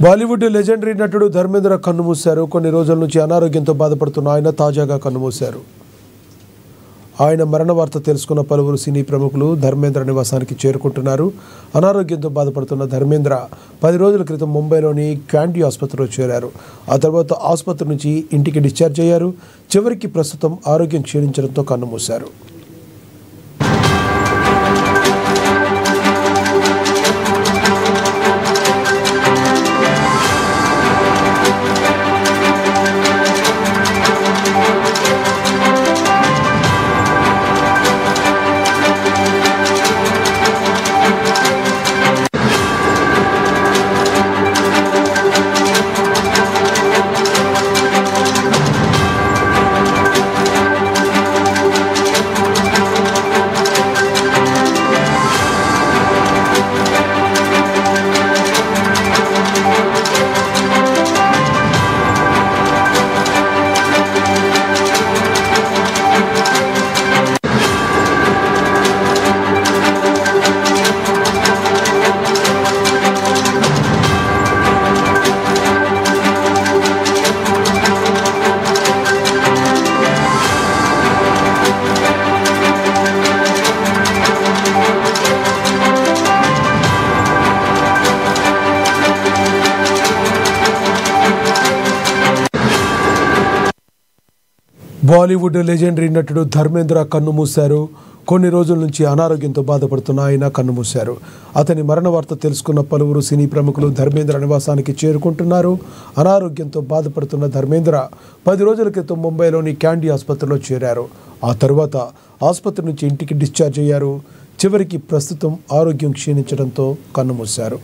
Bollywood legendary నటుడు ధర్మేంద్ర కన్నుమూశారు. కొన్ని రోజుల నుంచి అనారోగ్యంతో బాధపడుతున్న ఆయన తాజాగా కన్నుమూశారు. ఆయన మరణ వార్త తెలుసుకున్న పలువురు సినీ ప్రముఖులు ధర్మేంద్ర నివాసానికి చేరుకుంటున్నారు. అనారోగ్యంతో బాధపడుతున్న ధర్మేంద్ర 10 రోజుల క్రితం ముంబైలోని క్యాండీ ఆసుపత్రిలో చేరారు. ఆ తర్వాత ఆసుపత్రి నుంచి ఇంటికి డిశ్చార్జ్ అయ్యారు. చివరికి ప్రస్తుతం ఆరోగ్యం క్షీణించడంతో కన్నుమూశారు. బాలీవుడ్ లెజెండరీ నటుడు ధర్మేంద్ర కన్నుమూశారు. కొన్ని రోజుల నుంచి అనారోగ్యంతో బాధపడుతున్న ఆయన కన్నుమూశారు. అతని మరణ వార్త తెలుసుకున్న పలువురు సినీ ప్రముఖులు ధర్మేంద్ర నివాసానికి చేరుకుంటున్నారు. అనారోగ్యంతో బాధపడుతున్న ధర్మేంద్ర 10 రోజుల క్రితం ముంబైలోని క్యాండీ ఆసుపత్రిలో చేరారు. ఆ తర్వాత ఆసుపత్రి నుంచి ఇంటికి డిశ్చార్జ్ అయ్యారు. చివరికి ప్రస్తుతం ఆరోగ్యం క్షీణించడంతో కన్నుమూశారు.